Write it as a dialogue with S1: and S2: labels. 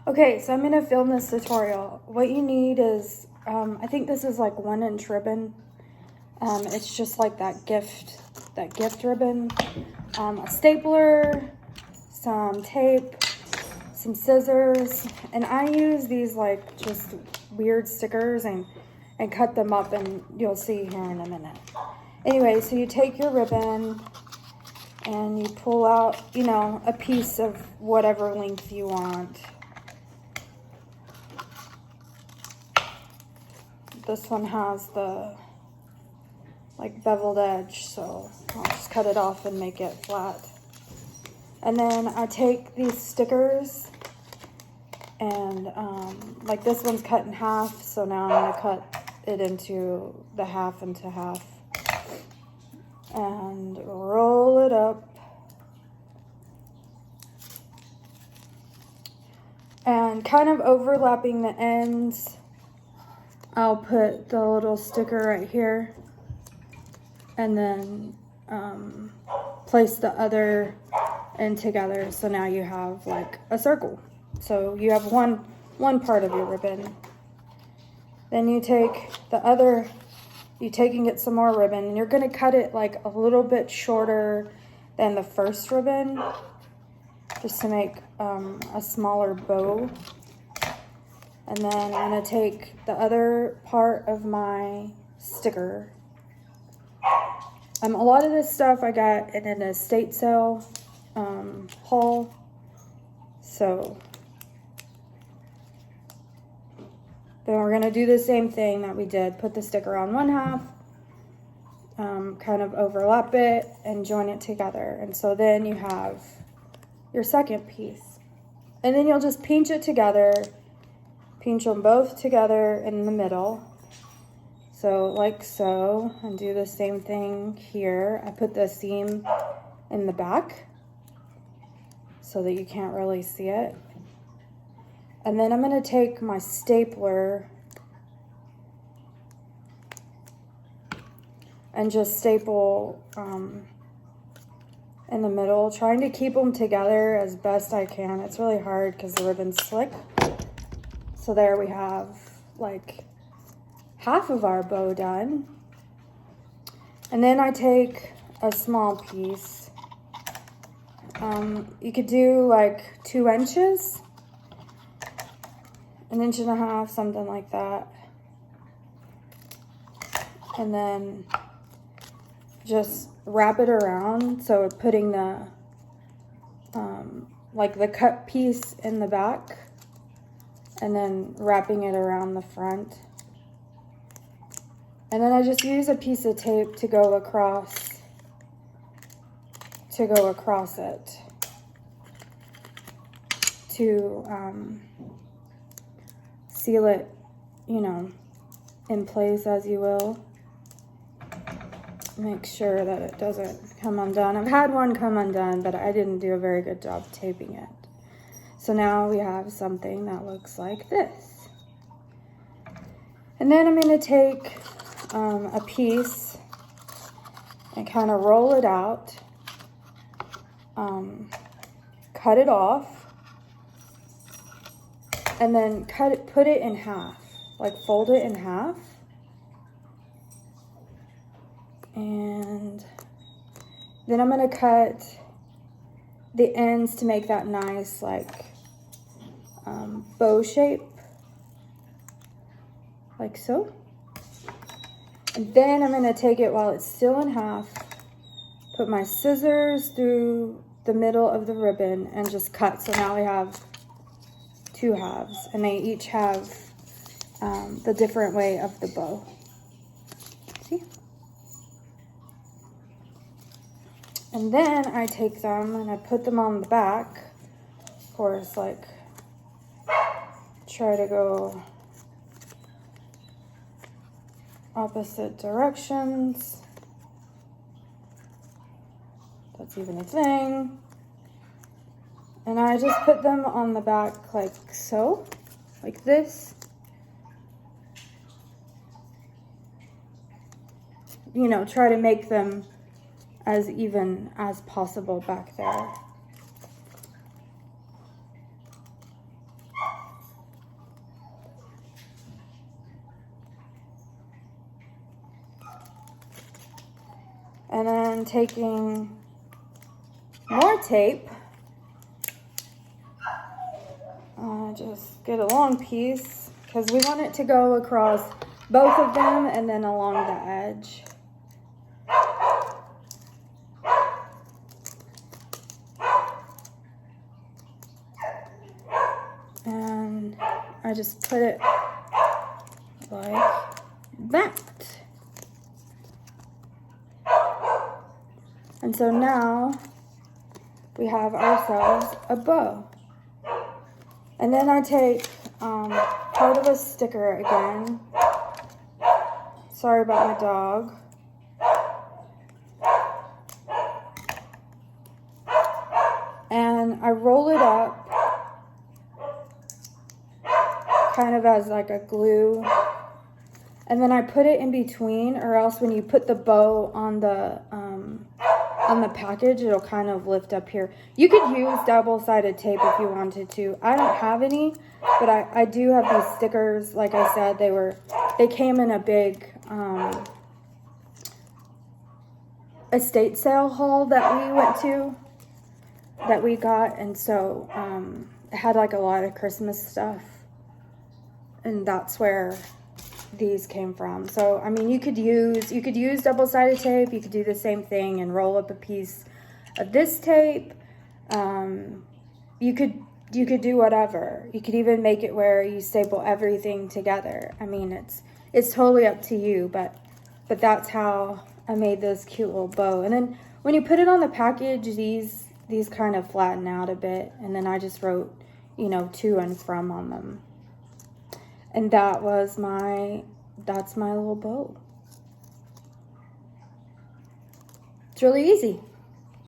S1: Okay, so I'm gonna film this tutorial. What you need is, I think this is like 1-inch ribbon. It's just like that gift ribbon. A stapler, some tape, some scissors, and I use these like just weird stickers and cut them up, and you'll see here in a minute. Anyway, so you take your ribbon and you pull out, you know, a piece of whatever length you want. This one has the like beveled edge, so I'll just cut it off and make it flat. And then I take these stickers and like this one's cut in half, so now I'm gonna cut it into the half into half and roll it up. And kind of overlapping the ends, I'll put the little sticker right here and then place the other end together. So now you have like a circle. So you have one part of your ribbon. Then you take and get some more ribbon, and you're gonna cut it like a little bit shorter than the first ribbon, just to make a smaller bow. And then I'm gonna take the other part of my sticker. A lot of this stuff I got in an estate sale haul. So then we're gonna do the same thing that we did. Put the sticker on one half, kind of overlap it and join it together. And so then you have your second piece. And then you'll just pinch it together. Pinch them both together in the middle. So like so, and do the same thing here. I put the seam in the back so that you can't really see it. And then I'm gonna take my stapler and just staple in the middle, trying to keep them together as best I can. It's really hard because the ribbon's slick. So there we have like half of our bow done. And then I take a small piece. You could do like 2 inches, 1.5 inches, something like that. And then just wrap it around. So putting the, like the cut piece in the back and then wrapping it around the front. And then I just use a piece of tape to go across it to seal it, you know, in place as you will. Make sure that it doesn't come undone. I've had one come undone, but I didn't do a very good job taping it. So now we have something that looks like this. And then I'm going to take a piece and kind of roll it out, cut it off, and then put it in half, like fold it in half. And then I'm going to cut the ends to make that nice like bow shape, like so. And then I'm going to take it while it's still in half, put my scissors through the middle of the ribbon and just cut. So now we have 2 halves, and they each have the different way of the bow. See? And then I take them and I put them on the back. Of course, like try to go opposite directions. That's even a thing. And I just put them on the back like so, like this. You know, try to make them as even as possible back there. And then taking more tape, just get a long piece because we want it to go across both of them and then along the edge. And I just put it like that. And so now we have ourselves a bow. And then I take part of a sticker again. Sorry about my dog. And I roll it up kind of as like a glue. And then I put it in between, or else when you put the bow on the package, it'll kind of lift up here. You could use double-sided tape if you wanted to. I don't have any, but I do have these stickers. Like I said, they came in a big estate sale haul that we went to, that we got, and so it had like a lot of Christmas stuff, and that's where these came from. So I mean, you could use double-sided tape. You could do the same thing and roll up a piece of this tape. You could do whatever. You could even make it where you staple everything together. I mean, it's totally up to you, but that's how I made this cute little bow. And then when you put it on the package, these kind of flatten out a bit, and then I just wrote, you know, to and from on them. And that's my little bow. It's really easy.